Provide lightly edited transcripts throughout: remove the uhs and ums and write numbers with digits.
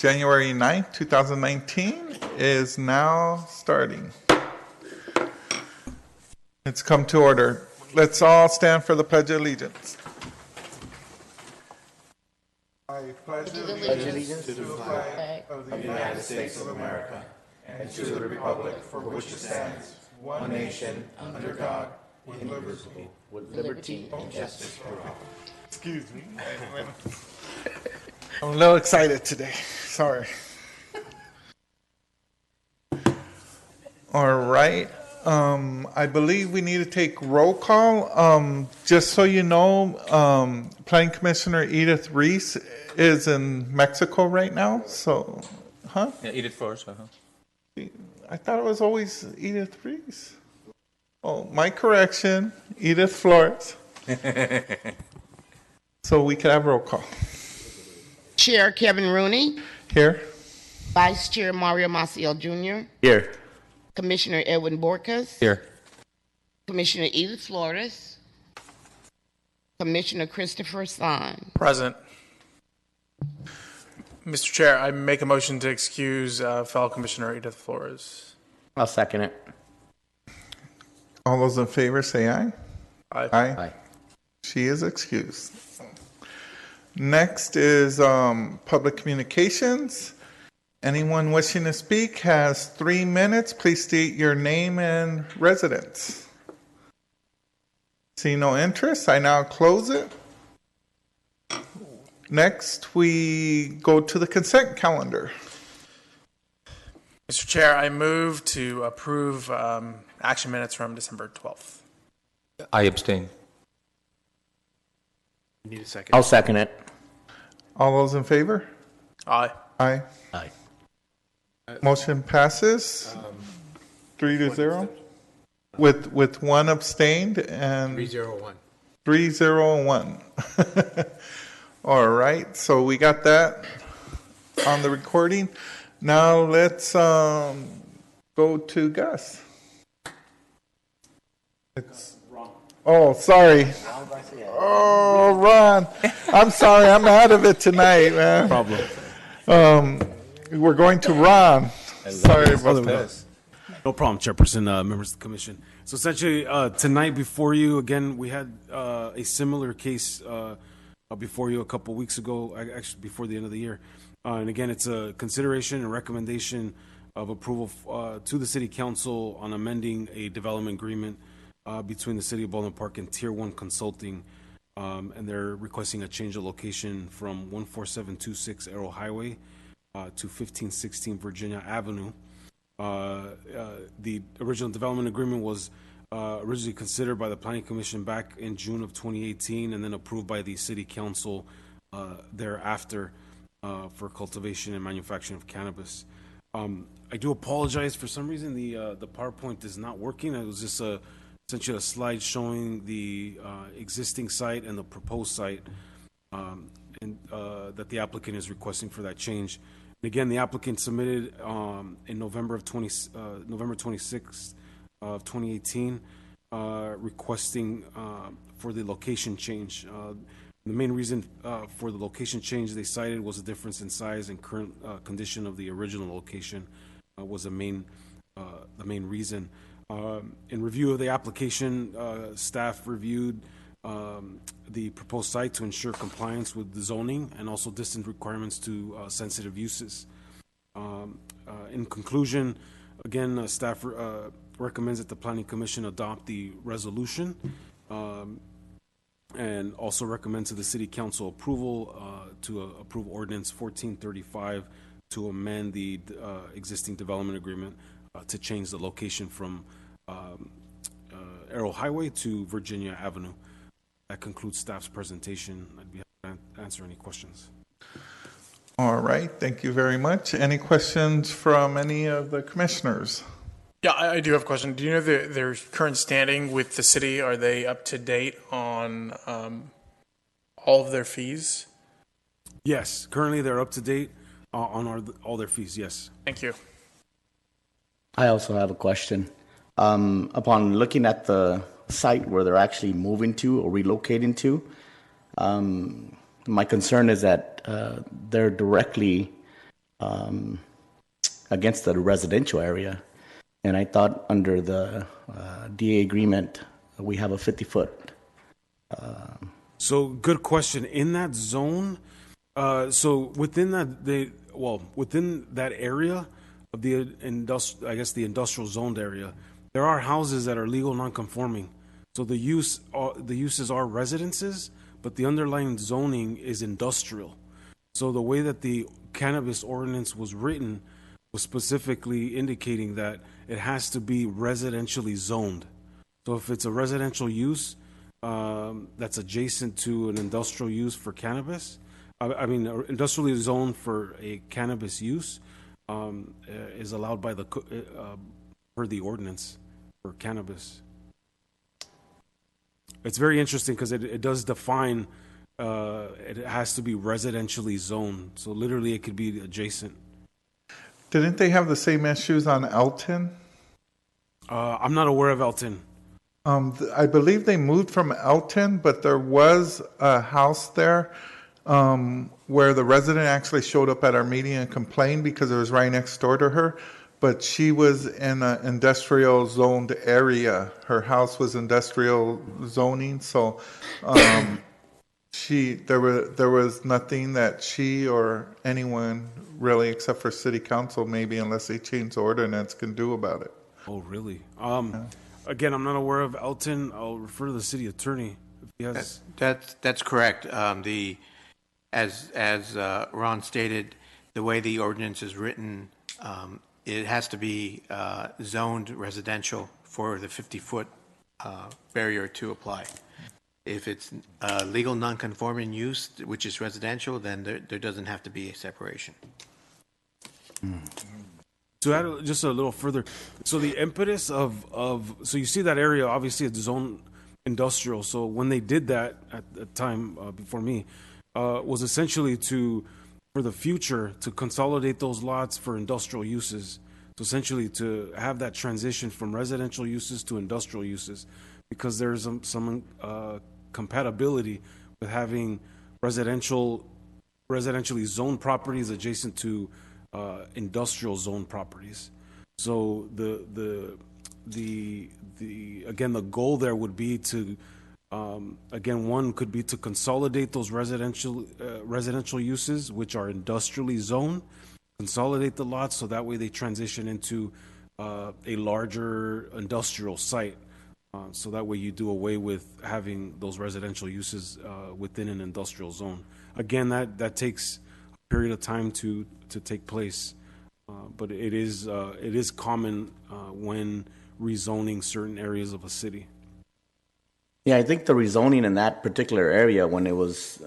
January 9th, 2019 is now starting. It's come to order. Let's all stand for the Pledge of Allegiance. I pledge allegiance to the flag of the United States of America and to the republic for which it stands, one nation, under God, with liberty and justice for all. Excuse me. I'm a little excited today. Sorry. All right. I believe we need to take roll call. Just so you know, Planning Commissioner Edith Reese is in Mexico right now. So, huh? Yeah, Edith Flores. I thought it was always Edith Reese. Oh, my correction, Edith Flores. So we can have roll call. Chair Kevin Rooney. Here. Vice Chair Mario Maciel Jr. Here. Commissioner Edwin Borcas. Here. Commissioner Edith Flores. Commissioner Christopher Stein. Present. Mr. Chair, I make a motion to excuse fellow Commissioner Edith Flores. I'll second it. All those in favor say aye. Aye. Aye. She is excused. Next is public communications. Anyone wishing to speak has 3 minutes. Please state your name and residence. See no interest. I now close it. Next, we go to the consent calendar. Mr. Chair, I move to approve action minutes from December 12th. I abstain. You need a second. I'll second it. All those in favor? Aye. Aye. Aye. Motion passes 3-0 with one abstained and 301. 301. All right, so we got that on the recording. Now let's go to Gus. Oh, sorry. Oh, Ron. I'm sorry. I'm out of it tonight, man. Problem. We're going to Ron. Sorry about that. No problem, Chairperson, members of the Commission. So essentially, tonight before you, again, we had a similar case before you a couple weeks ago, actually before the end of the year. And again, it's a consideration and recommendation of approval to the City Council on amending a development agreement between the City of Baldwin Park and Tier 1 Consulting. And they're requesting a change of location from 14726 Arrow Highway to 1516 Virginia Avenue. The original development agreement was originally considered by the Planning Commission back in June of 2018 and then approved by the City Council thereafter for cultivation and manufacturing of cannabis. I do apologize, for some reason the PowerPoint is not working. It was just essentially a slide showing the existing site and the proposed site and that the applicant is requesting for that change. And again, the applicant submitted in November 26th of 2018 requesting for the location change. The main reason for the location change they cited was a difference in size and current condition of the original location was the main reason. In review of the application, staff reviewed the proposed site to ensure compliance with the zoning and also distance requirements to sensitive uses. In conclusion, again, staff recommends that the Planning Commission adopt the resolution and also recommend to the City Council approval to approve Ordinance 1435 to amend the existing development agreement to change the location from Arrow Highway to Virginia Avenue. That concludes staff's presentation. I'd be happy to answer any questions. All right, thank you very much. Any questions from any of the commissioners? Yeah, I do have a question. Do you know their current standing with the city? Are they up to date on all of their fees? Yes, currently they're up to date on all their fees, yes. Thank you. I also have a question. Upon looking at the site where they're actually moving to or relocating to, my concern is that they're directly against the residential area. And I thought under the DA agreement, we have a 50-foot. So good question. In that zone, so within within that area of the the industrial zoned area, there are houses that are legal non-conforming. So the uses are residences, but the underlying zoning is industrial. So the way that the cannabis ordinance was written was specifically indicating that it has to be residentially zoned. So if it's a residential use that's adjacent to an industrial use for cannabis, industrially zoned for a cannabis use, is allowed by per the ordinance for cannabis. It's very interesting because it does define it has to be residentially zoned. So literally, it could be adjacent. Didn't they have the same issues on Elton? I'm not aware of Elton. I believe they moved from Elton, but there was a house there where the resident actually showed up at our meeting and complained because it was right next door to her. But she was in an industrial zoned area. Her house was industrial zoning, so there was nothing that she or anyone really, except for city council, maybe unless they change the ordinance, can do about it. Oh, really? Again, I'm not aware of Elton. I'll refer to the city attorney if he has. That's correct. As Ron stated, the way the ordinance is written, it has to be zoned residential for the 50-foot barrier to apply. If it's legal non-conforming use, which is residential, then there doesn't have to be a separation. To add just a little further, so the impetus so you see that area, obviously it's zone industrial. So when they did that at the time before me, was essentially for the future to consolidate those lots for industrial uses. So essentially to have that transition from residential uses to industrial uses, because there's some compatibility with having residentially zoned properties adjacent to industrial zone properties. So the goal there would be to one could be to consolidate those residential uses which are industrially zoned, consolidate the lots so that way they transition into a larger industrial site. So that way you do away with having those residential uses within an industrial zone. Again, that takes a period of time to take place, but it is common when rezoning certain areas of a city. Yeah, I think the rezoning in that particular area, when it was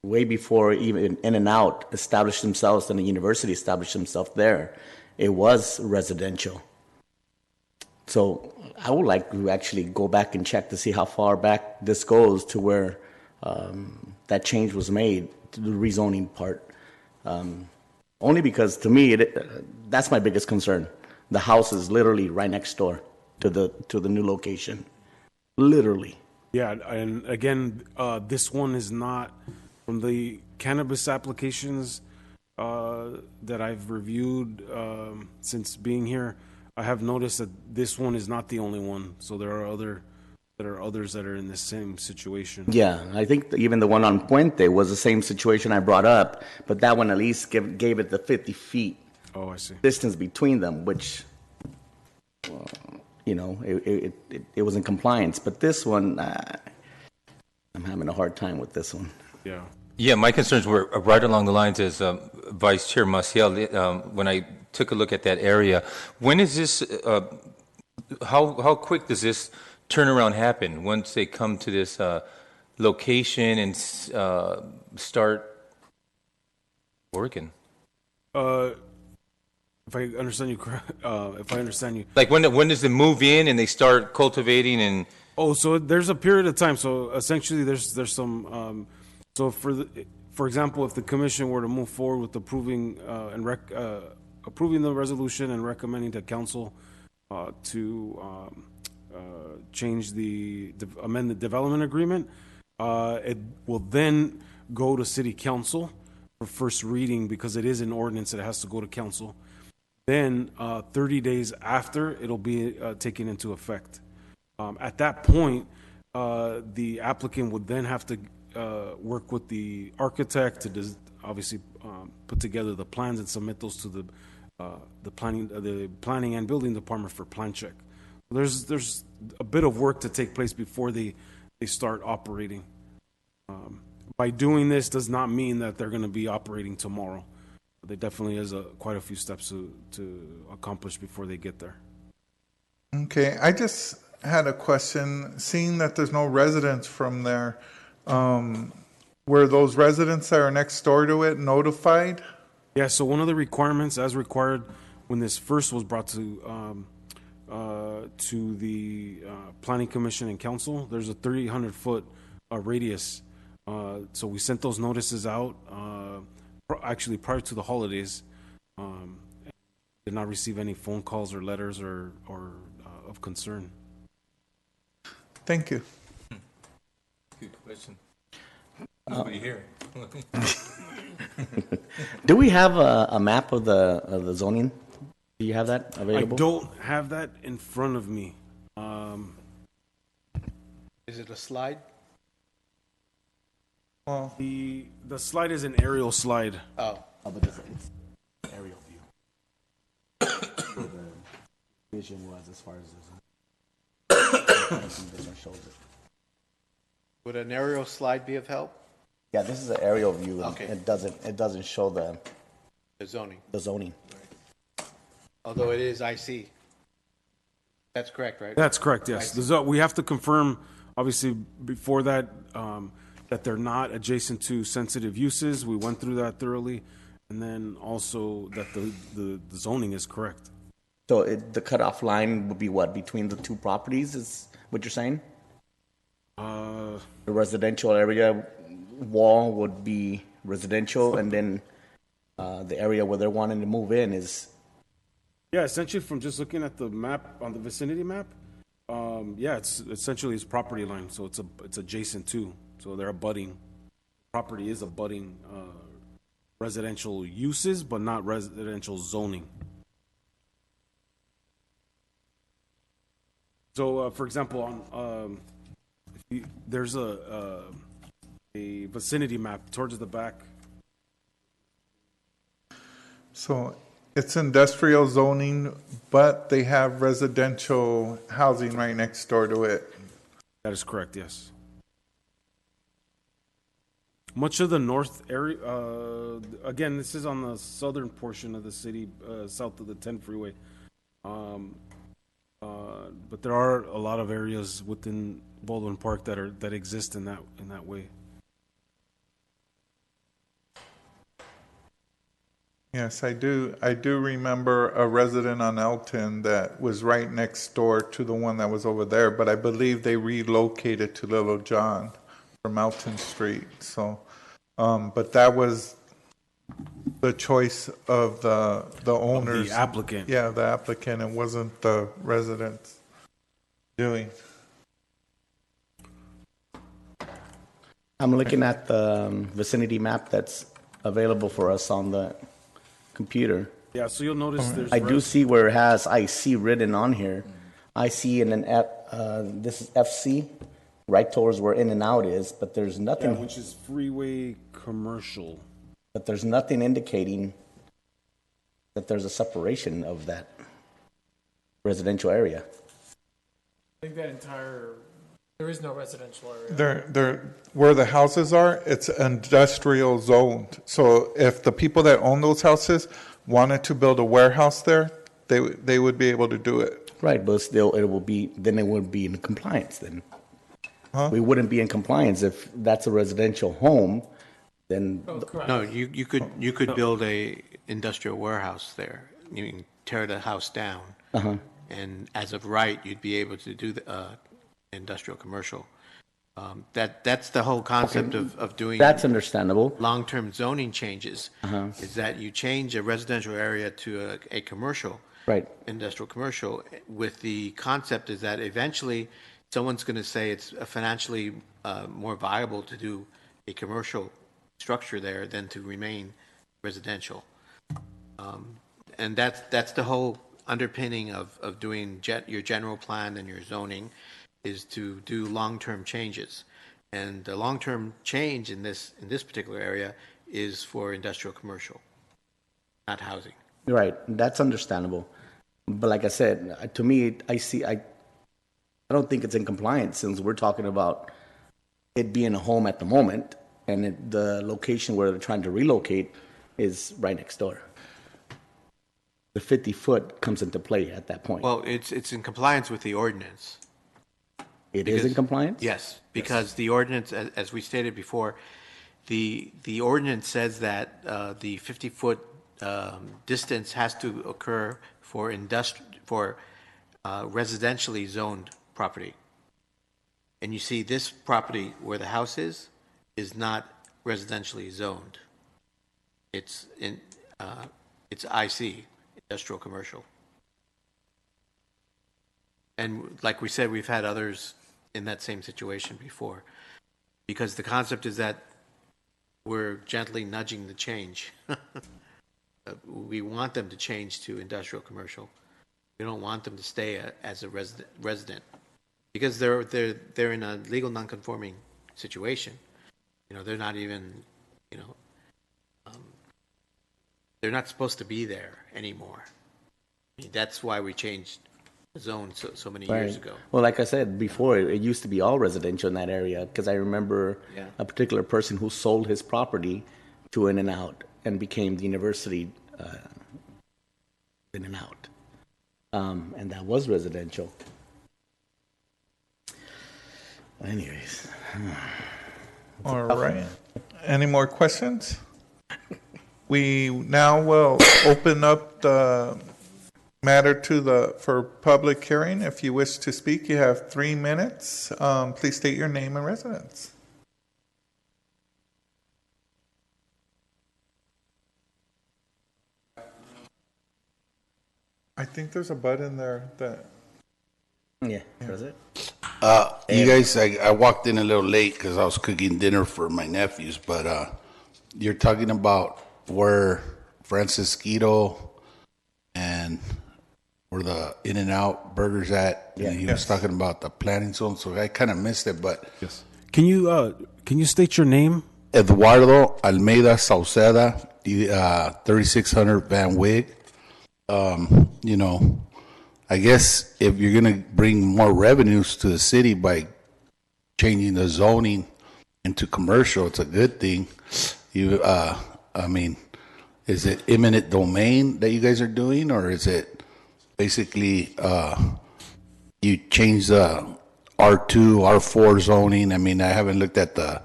way before even In-N-Out established themselves and the university established themselves there, it was residential. So I would like to actually go back and check to see how far back this goes to where that change was made to the rezoning part. Only because to me, that's my biggest concern. The house is literally right next door to the new location. Literally. Yeah, and again, this one is not from the cannabis applications that I've reviewed since being here. I have noticed that this one is not the only one. So there are others that are in the same situation. Yeah, I think even the one on Puente was the same situation I brought up, but that one at least gave it the 50 feet Oh, I see. distance between them, which, it was in compliance. But this one, I'm having a hard time with this one. Yeah. Yeah, my concerns were right along the lines as Vice Chair Maciel, when I took a look at that area. When is this, how quick does this turnaround happen once they come to this location and start working? If I understand you, Like when does they move in and they start cultivating and? Oh, so there's a period of time. So essentially, there's some. So for example, if the commission were to move forward with approving approving the resolution and recommending to council to change amend the development agreement, it will then go to city council for first reading because it is an ordinance that has to go to council. Then 30 days after, it'll be taken into effect. At that point, the applicant would then have to work with the architect to obviously put together the plans and submit those to the planning and building department for plan check. There's a bit of work to take place before they start operating. By doing this does not mean that they're going to be operating tomorrow. There definitely is quite a few steps to accomplish before they get there. Okay, I just had a question. Seeing that there's no residents from there, were those residents that are next door to it notified? Yeah, so one of the requirements, as required when this first was brought to the Planning Commission and Council, there's a 300-foot radius. So we sent those notices out actually prior to the holidays. Did not receive any phone calls or letters or of concern. Thank you. Good question. Nobody here. Do we have a map of the zoning? Do you have that available? I don't have that in front of me. Is it a slide? Well, The slide is an aerial slide. Oh, But it's aerial view. Where the vision was as far as the shows it. would an aerial slide be of help? Yeah, this is an aerial view. And Okay. it doesn't show the The zoning, zoning. although it is IC. That's correct, right? That's correct, yes. We have to confirm, obviously, before that, that they're not adjacent to sensitive uses. We went through that thoroughly. And then also that the zoning is correct. So the cutoff line would be what, between the two properties is what you're saying? The residential area wall would be residential, and then the area where they're wanting to move in is... Yeah, essentially from just looking at the map, on the vicinity map, yeah, it's essentially its property line, so it's adjacent to, so they're abutting. Property is abutting residential uses, but not residential zoning. So, for example, on there's a vicinity map towards the back. so it's industrial zoning, but they have residential housing right next door to it. That is correct, yes. Much of the north area, again, this is on the southern portion of the city, south of the 10 freeway. But there are a lot of areas within Baldwin Park that exist in that way. Yes, I do. I do remember a resident on Elton that was right next door to the one that was over there, but I believe they relocated to Little John from Elton Street. So, but that was the choice of the owners. The applicant. Yeah, the applicant. It wasn't the residents doing. I'm looking at the vicinity map that's available for us on the computer. Yeah, so you'll notice there's... I do see where it has IC written on here. IC and then this is FC, right towards where In and Out is, but there's Yeah, nothing. which is freeway commercial. But there's nothing indicating that there's a separation of that residential area. I think that there is no residential area. There, where the houses are, it's industrial zoned. So if the people that own those houses wanted to build a warehouse there, they would be able to do it. Right, but still, it would be in compliance then. Huh? We wouldn't be in compliance if that's a residential home, then, Oh, correct. No, you could build a industrial warehouse there. You can tear the house down, and as of right, you'd be able to do the industrial commercial. That's the whole concept of doing that's understandable. long-term zoning changes. Is that you change a residential area to a commercial, Right. industrial commercial, with the concept is that eventually someone's going to say it's financially more viable to do a commercial structure there than to remain residential. And that's the whole underpinning of doing your general plan and your zoning, is to do long-term changes. And the long-term change in this particular area is for industrial commercial, not housing. Right, that's understandable. But like I said, to me, I don't think it's in compliance, since we're talking about it being a home at the moment, and the location where they're trying to relocate is right next door. The 50-foot comes into play at that point. Well, it's in compliance with the ordinance. It is in compliance? Yes, because the ordinance, as we stated before, the ordinance says that the 50-foot distance has to occur for residentially zoned property. And you see, this property where the house is not residentially zoned. It's IC, industrial commercial. And like we said, we've had others in that same situation before, because the concept is that we're gently nudging the change. We want them to change to industrial commercial. We don't want them to stay as a resident, because they're in a legal non-conforming situation. They're not even, they're not supposed to be there anymore. That's why we changed the zone so many years ago. Well, like I said before, it used to be all residential in that area, because I remember a particular person who sold his property to In-N-Out and became the university In-N-Out. And that was residential. Anyways. All right. Any more questions? We now will open up the matter for public hearing. If you wish to speak, you have 3 minutes. Please state your name and residence. I think there's a button there that... Yeah, that's it. You guys, I walked in a little late because I was cooking dinner for my nephews, but you're talking about where Francisquito and where the In-N-Out Burger's at. Yeah. And he was talking about the planning zone, so I kind of missed it, but... Yes. Can you state your name? Eduardo Almeida Sauceda, 3600 Van Wyck. I guess if you're going to bring more revenues to the city by changing the zoning into commercial, it's a good thing. Is it eminent domain that you guys are doing, or is it basically you change the R2, R4 zoning? I haven't looked at the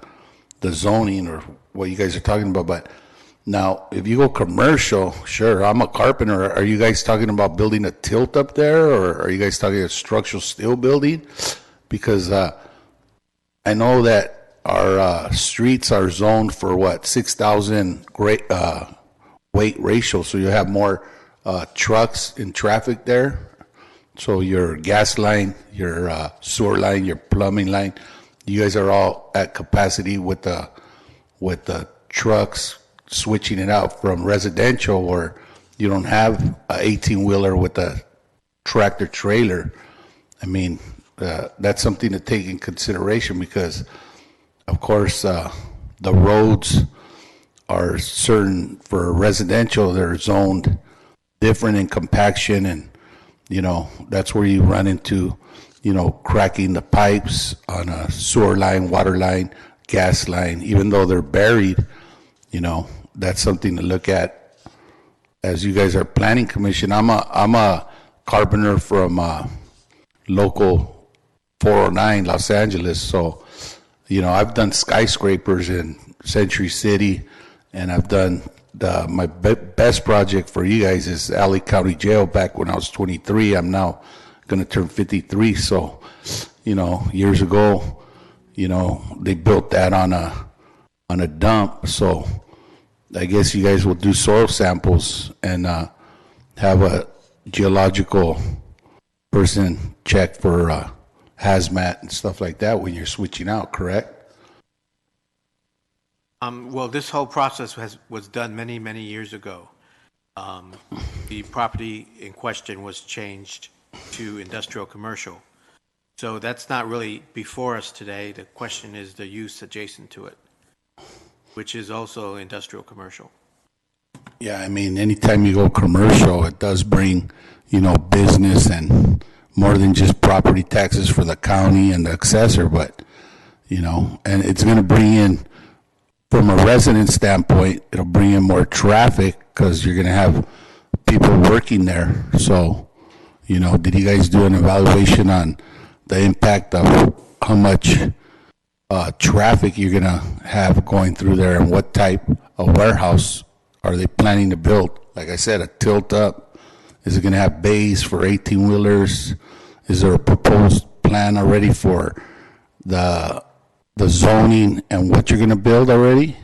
zoning or what you guys are talking about, but now, if you go commercial, sure, I'm a carpenter. Are you guys talking about building a tilt up there, or are you guys talking a structural steel building? Because I know that our streets are zoned for 6,000 weight ratio, so you have more trucks in traffic there. So your gas line, your sewer line, your plumbing line, you guys are all at capacity with the trucks, switching it out from residential, or you don't have an 18-wheeler with a tractor trailer. That's something to take in consideration, because, of course, the roads are certain for residential. They're zoned different in compaction, and, that's where you run into, cracking the pipes on a sewer line, water line, gas line, even though they're buried. That's something to look at as you guys are planning commission. I'm a carpenter from local 409 Los Angeles, so I've done skyscrapers in Century City, and I've done my best project for you guys is Alley County Jail back when I was 23. I'm now going to turn 53. So years ago, they built that on a dump. So I guess you guys will do soil samples and have a geological person check for hazmat and stuff like that when you're switching out, correct? Well, this whole process was done many, many years ago. The property in question was changed to industrial commercial. So that's not really before us today. The question is the use adjacent to it, which is also industrial commercial. Yeah, I mean, anytime you go commercial, it does bring, business and more than just property taxes for the county and the assessor, but, and it's going to bring in, from a resident standpoint, it'll bring in more traffic because you're going to have people working there. So, did you guys do an evaluation on the impact of how much traffic you're going to have going through there and what type of warehouse are they planning to build? Like I said, a tilt up. Is it going to have bays for 18-wheelers? Is there a proposed plan already for the zoning and what you're going to build already?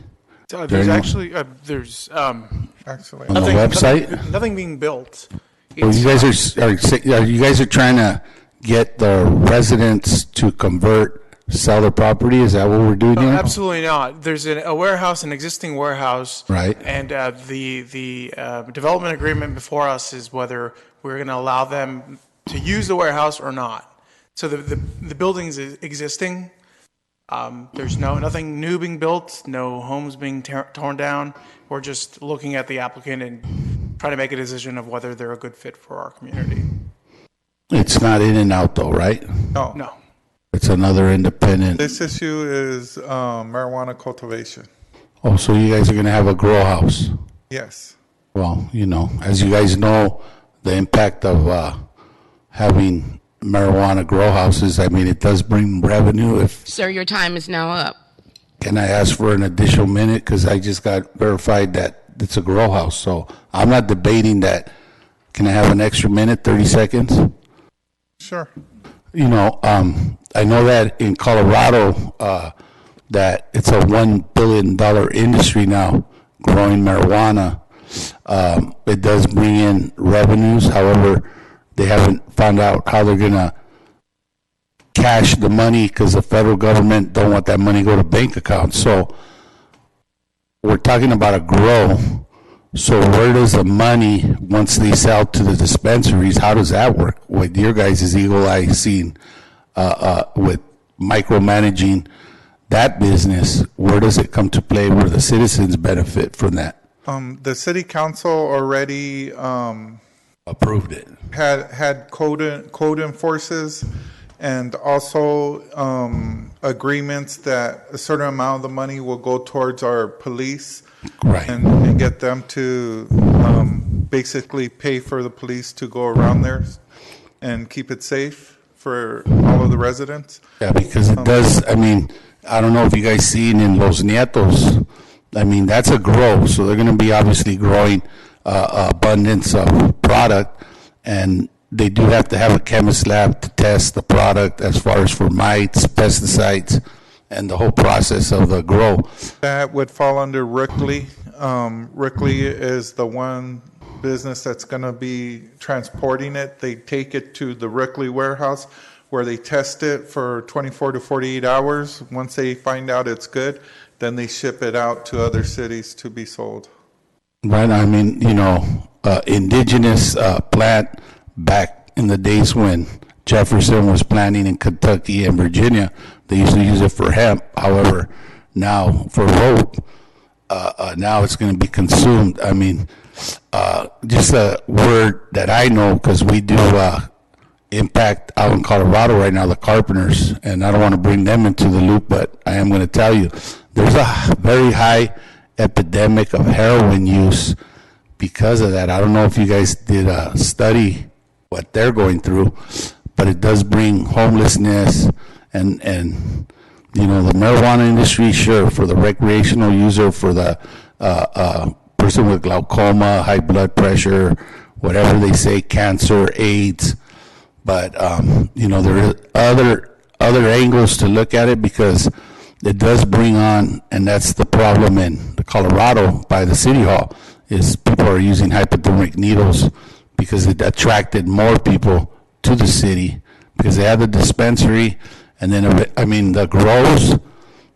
There's actually there's Actually, On the website? nothing being built. Well, you guys are trying to get the residents to sell their property? Is that what we're doing here? Absolutely not. There's a warehouse, an existing warehouse. Right. And the development agreement before us is whether we're going to allow them to use the warehouse or not. So the building's existing. There's nothing new being built, no homes being torn down. We're just looking at the applicant and trying to make a decision of whether they're a good fit for our community. It's not in and out though, right? No. It's another independent. this issue is marijuana cultivation. Oh, so you guys are going to have a grow house. Yes. Well, as you guys know, the impact of having marijuana grow houses, I mean, it does bring revenue. Sir, your time is now up. Can I ask for an additional minute? Because I just got verified that it's a grow house. So I'm not debating that. Can I have an extra minute, 30 seconds? Sure. I know that in Colorado, that it's a $1 billion industry now, growing marijuana. It does bring in revenues. However, they haven't found out how they're going to cash the money because the federal government don't want that money to go to bank accounts. So we're talking about a grow. So where does the money, once they sell to the dispensaries, how does that work with your guys' eagle eye seeing with micromanaging that business? Where does it come to play where the citizens benefit from that? The city council already Approved it. had code enforces and also agreements that a certain amount of the money will go towards our police. Right. And get them to basically pay for the police to go around there and keep it safe for all of the residents. Yeah, because it does, I mean, I don't know if you guys seen in Los Nietos, I mean, that's a grow, so they're going to be obviously growing abundance of product, and they do have to have a chemist lab to test the product as far as for mites, pesticides, and the whole process of the grow. That would fall under Rickley. Rickley is the one business that's going to be transporting it. They take it to the Rickley warehouse where they test it for 24 to 48 hours. Once they find out it's good, then they ship it out to other cities to be sold. Right, I mean, indigenous plant back in the days when Jefferson was planting in Kentucky and Virginia, they used to use it for hemp. However, now for rope, now it's going to be consumed. I mean, just a word that I know, because we do impact out in Colorado right now, the carpenters, and I don't want to bring them into the loop, but I am going to tell you, there's a very high epidemic of heroin use because of that. I don't know if you guys did a study what they're going through, but it does bring homelessness and the marijuana industry, sure, for the recreational user, for the person with glaucoma, high blood pressure, whatever they say, cancer, AIDS, but there are other angles to look at it, because it does bring on, and that's the problem in Colorado by the city hall, is people are using hypodermic needles because it attracted more people to the city because they have the dispensary, and then, the grows,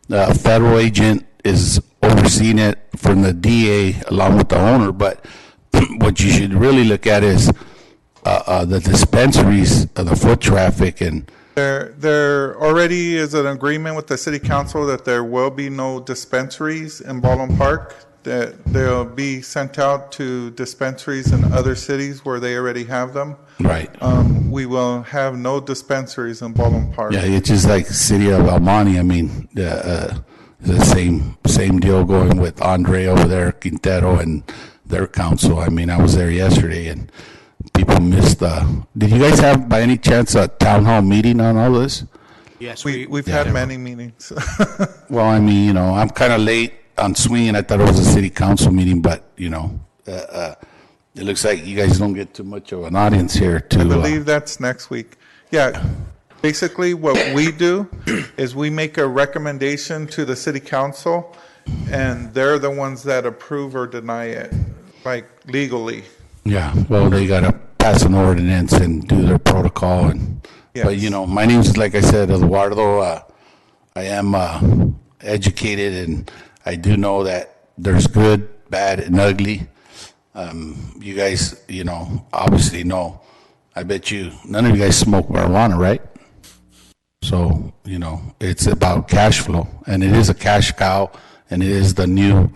the federal agent is overseeing it from the DA along with the owner. But what you should really look at is the dispensaries, the foot traffic, and There already is an agreement with the city council that there will be no dispensaries in Baldwin Park, that they'll be sent out to dispensaries in other cities where they already have them. right. We will have no dispensaries in Baldwin Park. Yeah, it's just like the city of El Monte. I mean, the same deal going with Andre over there, Quintero, and their council. I mean, I was there yesterday, and people missed. Did you guys have, by any chance, a town hall meeting on all this? Yes, We've had many meetings. Well, I mean, you know, I'm kind of late on swinging. I thought it was a city council meeting, but you know, it looks like you guys don't get too much of an audience here. I believe that's next week. Yeah, basically what we do is we make a recommendation to the city council, and they're the ones that approve or deny it, like legally. Yeah, well, they got to pass an ordinance and do their protocol. And But, you know, my name is, like I said, Eduardo. I am educated, and I do know that there's good, bad, and ugly. You guys, you know, obviously know. I bet you none of you guys smoke marijuana, right? So, you know, it's about cash flow, and it is a cash cow, and it is the new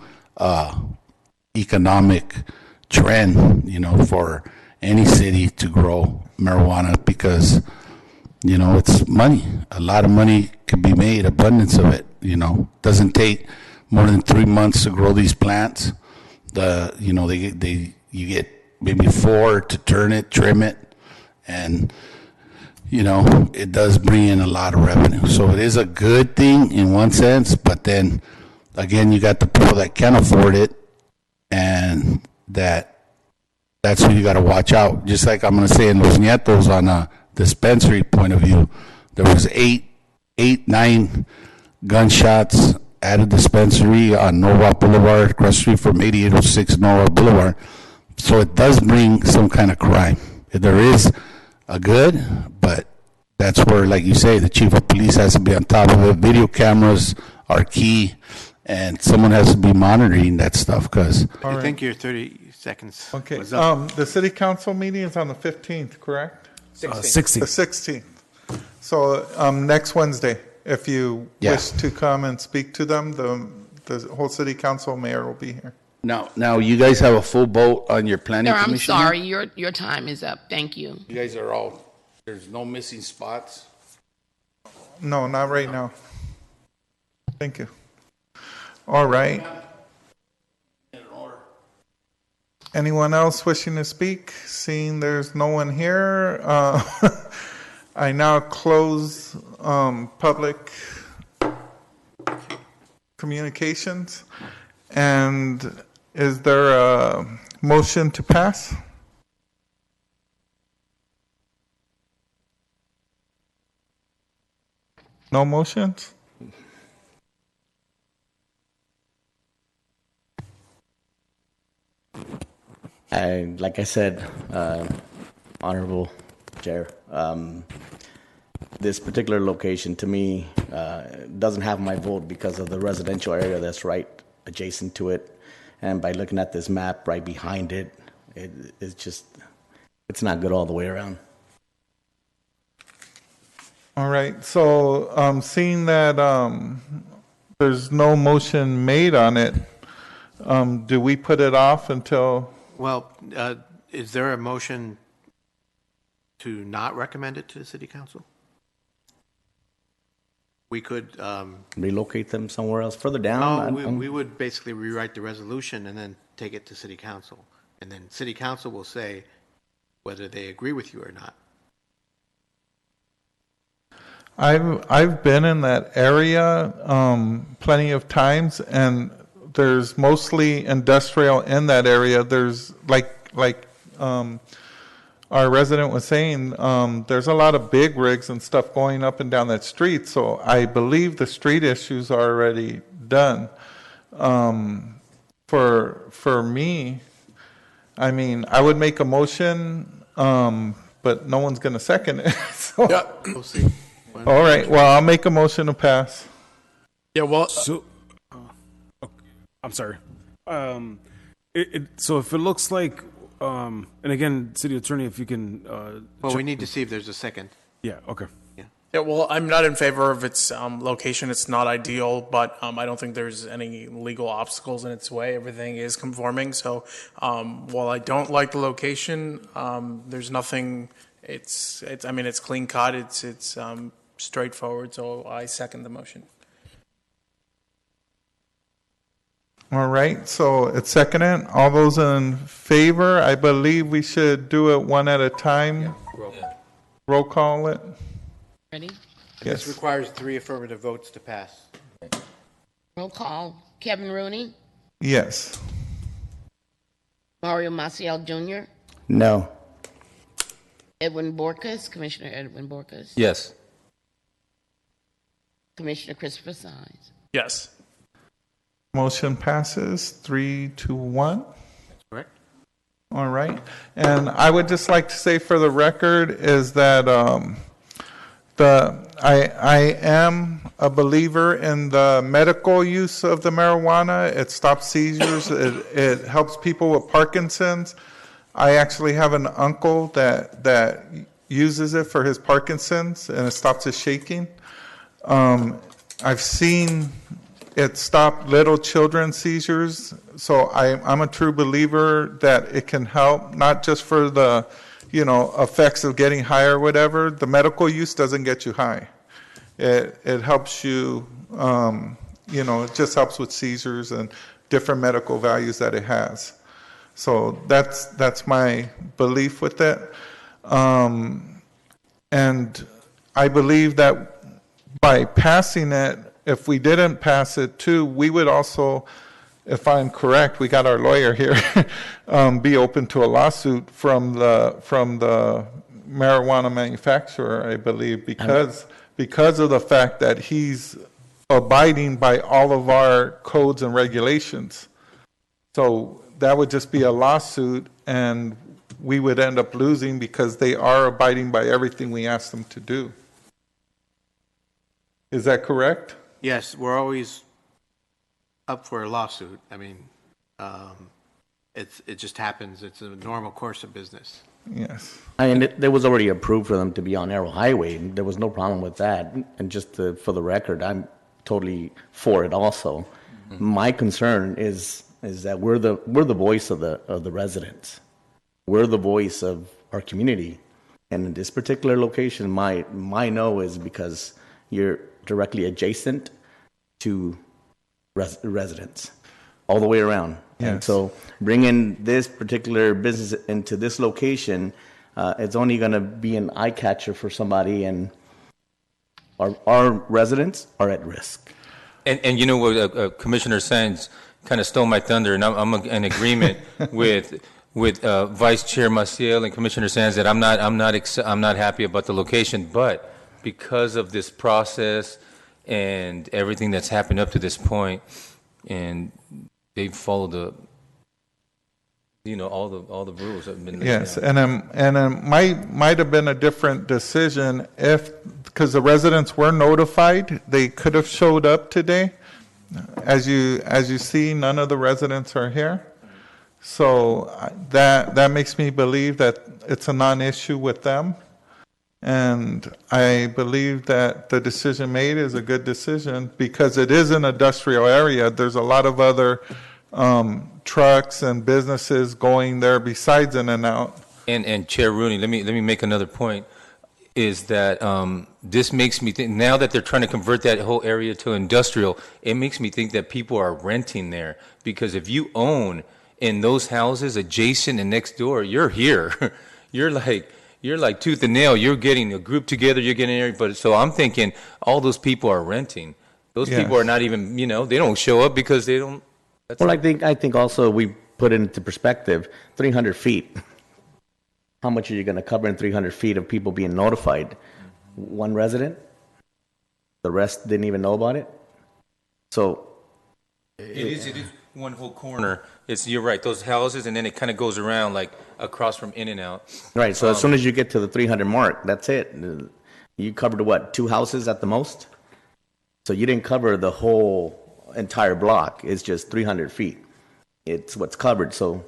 economic trend, you know, for any city to grow marijuana because, you know, it's money. A lot of money can be made, abundance of it, you know. Doesn't take more than 3 months to grow these plants. You know, you get maybe 4 to turn it, trim it, and, you know, it does bring in a lot of revenue. So it is a good thing in one sense, but then, again, you got the people that can't afford it, and that's who you got to watch out. Just like I'm going to say in Los Nietos on a dispensary point of view, there was 9 gunshots at a dispensary on Norwalk Boulevard, across the street from 8806 Norwalk Boulevard. So it does bring some kind of crime. There is a good, but that's where, like you say, the chief of police has to be on top of it. Video cameras are key, and someone has to be monitoring that stuff because. I think your 30 seconds Okay, was up. the city council meeting is on the 15th, correct? 60. The 16th. So next Wednesday, if you wish to come and speak to them, the whole city council mayor will be here. Now you guys have a full vote on your planning Sir, I'm commission? sorry, your time is up. Thank you. You guys are all, there's no missing spots? No, not right now. Thank you. All right. Anyone else wishing to speak? Seeing there's no one here, I now close public communications. And is there a motion to pass? No motions? Like I said, Honorable Chair, this particular location to me doesn't have my vote because of the residential area that's right adjacent to it. And by looking at this map right behind it, it's not good all the way around. All right, so seeing that there's no motion made on it, do we put it off until? Well, is there a motion to not recommend it to the city council? We could. Relocate them somewhere else further down? No, we would basically rewrite the resolution and then take it to city council. And then city council will say whether they agree with you or not. I've been in that area plenty of times, and there's mostly industrial in that area. There's like our resident was saying, there's a lot of big rigs and stuff going up and down that street. So I believe the street issues are already done. For me, I mean, I would make a motion, but no one's going to second it. So. Yeah, we'll see. All right. Well, I'll make a motion to pass. Yeah, well, So, I'm sorry. So if it looks like, and again, city attorney, if you can. Well, we need to see if there's a second. Yeah. Okay. Yeah, well, I'm not in favor of its location. It's not ideal, but I don't think there's any legal obstacles in its way. Everything is conforming. So while I don't like the location, there's nothing. It's clean cut. It's straightforward. So I second the motion. All right, so it's seconded. All those in favor, I believe we should do it one at a time. Roll call it. Ready? This Yes. requires 3 affirmative votes to pass. Roll call. Kevin Rooney, Yes. Mario Maciel Jr., No. Edwin Borcas, Commissioner Edwin Borcas, Yes. Commissioner Christopher Sines. Yes. Motion passes 3-1. Correct? All right. And I would just like to say for the record is that I am a believer in the medical use of the marijuana. It stops seizures. It helps people with Parkinson's. I actually have an uncle that uses it for his Parkinson's, and it stops his shaking. I've seen it stop little children's seizures, so I'm a true believer that it can help, not just for the effects of getting high or whatever. The medical use doesn't get you high. It helps you, it just helps with seizures and different medical values that it has. So that's my belief with it. And I believe that by passing it, if we didn't pass it too, we would also, if I'm correct, we got our lawyer here, be open to a lawsuit from the marijuana manufacturer, I believe, because of the fact that he's abiding by all of our codes and regulations. So that would just be a lawsuit, and we would end up losing because they are abiding by everything we ask them to do. Is that correct? Yes, we're always up for a lawsuit. I mean, it just happens. It's a normal course of business. Yes. There was already approved for them to be on Arrow Highway. And there was no problem with that. And just for the record, I'm totally for it also. Mm-hmm. My concern is that we're the voice of the residents. We're the voice of our community. And in this particular location, my no is because you're directly adjacent to residents all the way around. Yes. And so bringing this particular business into this location, it's only going to be an eye catcher for somebody, and our residents are at risk. And you know what, Commissioner Sands kind of stole my thunder, and I'm in agreement with Vice Chair Maciel and Commissioner Sands that I'm not happy about the location, but because of this process and everything that's happened up to this point, and they've followed all the rules that have been laid Yes, down. and it might have been a different decision because the residents were notified. They could have showed up today. As you see, none of the residents are here. So that makes me believe that it's a non-issue with them. And I believe that the decision made is a good decision because it is an industrial area. There's a lot of other trucks and businesses going there besides In-N-Out. And Chair Rooney, let me make another point. Is that this makes me think, now that they're trying to convert that whole area to industrial, it makes me think that people are renting there. Because if you own in those houses adjacent and next door, you're here. You're like tooth and nail. You're getting a group together. You're getting everybody. So I'm thinking all those people are renting. Those Yes. people are not even, they don't show up because they don't. Well, I think also we put it into perspective, 300 feet. How much are you going to cover in 300 feet of people being notified? One resident? The rest didn't even know about it? So It is one whole corner. You're right, those houses, and then it kind of goes around like across from In-N-Out. right, so as soon as you get to the 300 mark, that's it. You covered what, 2 houses at the most? So you didn't cover the whole entire block. It's just 300 feet. It's what's covered. So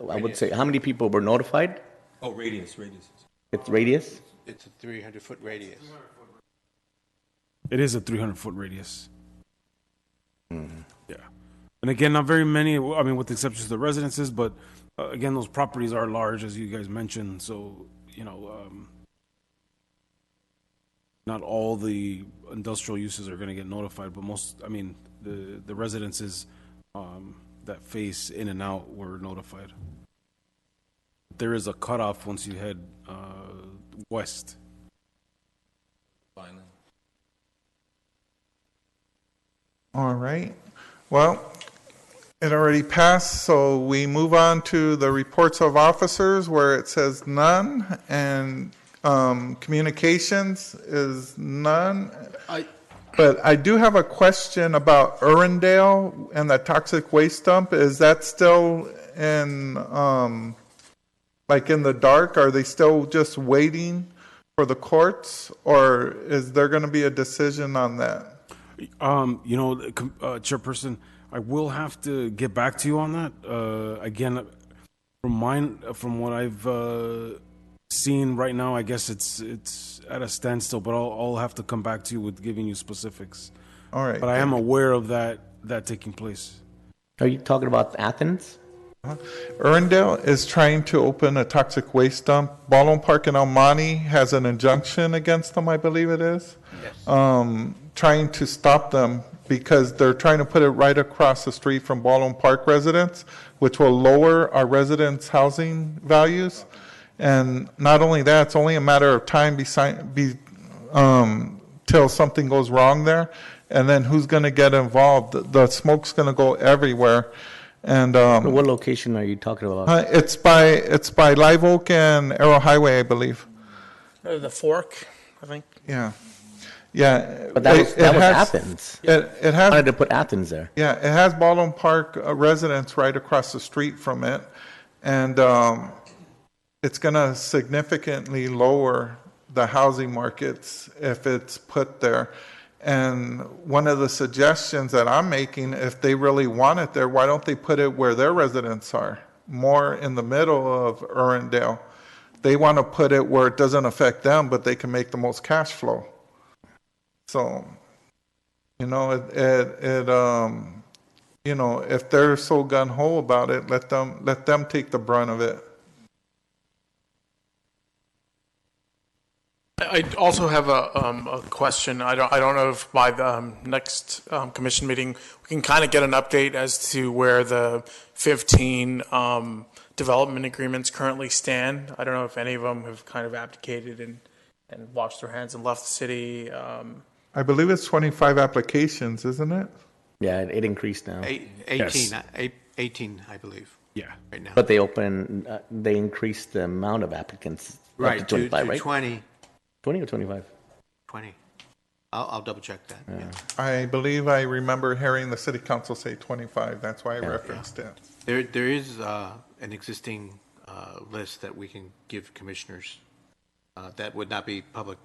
I would say, how many people were notified? Oh, radius. It's radius? It's a 300-foot radius. It is a 300-foot radius. Yeah. And again, not very many, I mean, with the exception of the residences, but again, those properties are large, as you guys mentioned. So, not all the industrial uses are going to get notified, but most, I mean, the residences that face in and out were notified. There is a cutoff once you head west. All right. Well, it already passed, so we move on to the reports of officers where it says none, and communications is none. But I do have a question about Urundale and the toxic waste dump. Is that still in, like in the dark? Are they still just waiting for the courts, or is there going to be a decision on that? Chairperson, I will have to get back to you on that. Again, from what I've seen right now, I guess it's at a standstill. But I'll have to come back to you with giving you specifics. All right. But I am aware of that taking place. Are you talking about Athens? Urundale is trying to open a toxic waste dump. Ballroom Park in El Monte has an injunction against them, I believe it is. Yes. Trying to stop them because they're trying to put it right across the street from Ballroom Park residents, which will lower our residents' housing values. And not only that, it's only a matter of time till something goes wrong there. And then who's going to get involved? The smoke's going to go everywhere. And what location are you talking about? It's by Live Oak and Arrow Highway, I believe. The Fork, I think. Yeah. But that was Athens. It has. I wanted to put Athens there. Yeah, it has Ballroom Park residents right across the street from it, and it's going to significantly lower the housing markets if it's put there. And one of the suggestions that I'm making, if they really want it there, why don't they put it where their residents are, more in the middle of Urundale? They want to put it where it doesn't affect them, but they can make the most cash flow. So, if they're so gung-ho about it, let them take the brunt of it. I also have a question. I don't know if by the next commission meeting we can kind of get an update as to where the 15 development agreements currently stand. I don't know if any of them have kind of abdicated and washed their hands and left the city. I believe it's 25 applications, isn't it? Yeah, it increased now. 18, 18, I believe. Yeah. Right now. But they increased the amount of applicants Right, up to 25, right? 20. 20 or 25? 20. I'll double check that. Yeah. I believe I remember hearing the city council say 25. That's why I referenced it. There is an existing list that we can give commissioners that would not be public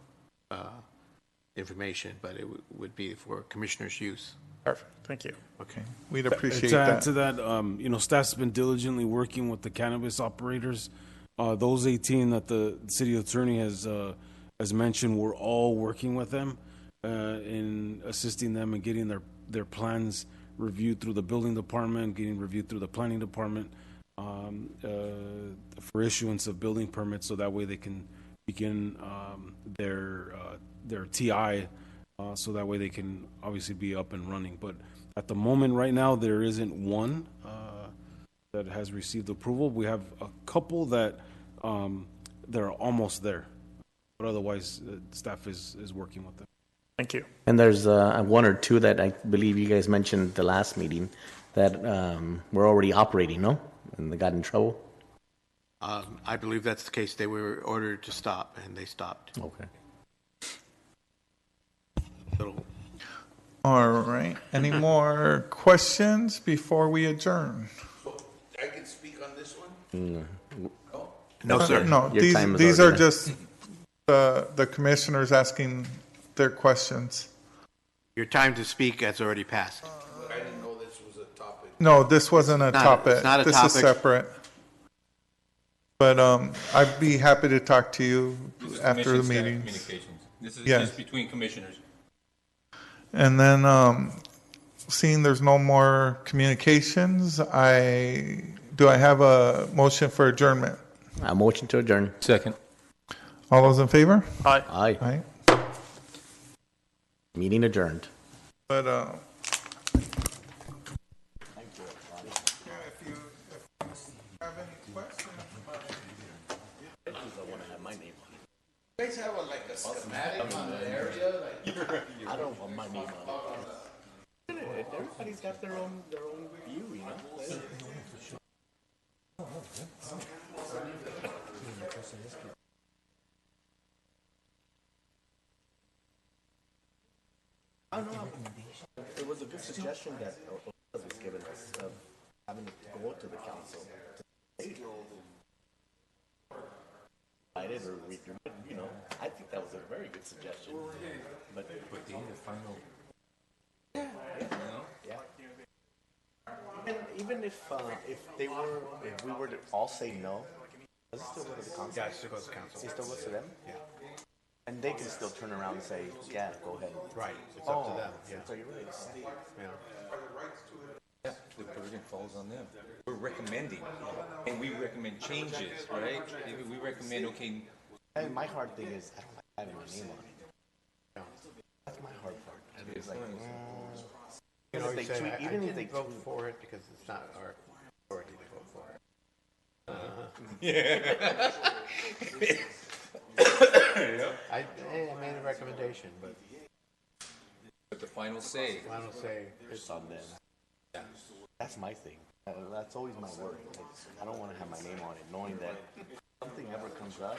information, but it would be for commissioners' use. Perfect. Thank you. Okay, we'd appreciate To add that. to that, staff's been diligently working with the cannabis operators. Those 18 that the city attorney has mentioned, we're all working with them in assisting them in getting their plans reviewed through the building department, getting reviewed through the planning department for issuance of building permits, so that way they can begin their TI, so that way they can obviously be up and running. But at the moment, right now, there isn't one that has received approval. We have a couple that are almost there, but otherwise, staff is working with them. Thank you. And there's one or two that I believe you guys mentioned the last meeting that were already operating, no? And they got in trouble? I believe that's the case. They were ordered to stop, and they stopped. Okay. All right. Any more questions before we adjourn? I can speak on this one? No, sir. No, Your time is these are already just the commissioners asking their questions. Your time to speak has already passed. I No, this wasn't a Not- topic. it's not a This is topic. separate. But I'd be happy to talk to you after the Commission staff meeting. communications. This is Yes. just between commissioners. And then, seeing there's no more communications, do I have a motion for adjournment? A motion to adjourn. Second. All those in favor? Aye. Aye. Meeting adjourned. But, I don't want my name on it. Everybody's got their own view, you know? I don't know. It was a good suggestion that was given us of having to go to the council. I did, or you know, I think that was a very good suggestion. But But they need a final. yeah. And even if we were to all say no, does it still go to the council? Yeah, it still goes to council. It still goes to them? Yeah. And they can still turn around and say, yeah, go ahead. Right, it's up to them, yeah. So you're right. Yeah. Yeah, the burden falls on them. We're recommending, and we recommend changes, right? We recommend, okay, And my hard thing is, I don't like having my name on it. No. That's my hard part. It's like, You know, if they you say, tweet- I even if they didn't vote tweet- for it because it's not our authority to vote for it. I made a recommendation, but but the final say. I don't say, it's on them. Yeah. That's my thing. That's always my worry. Like, I don't want to have my name on it, knowing that if something ever comes up,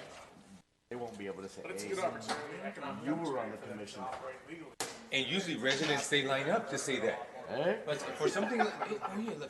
they won't be able to say, hey, you were on the commission. And usually residents, they line up to say that. Eh? But for something, oh yeah,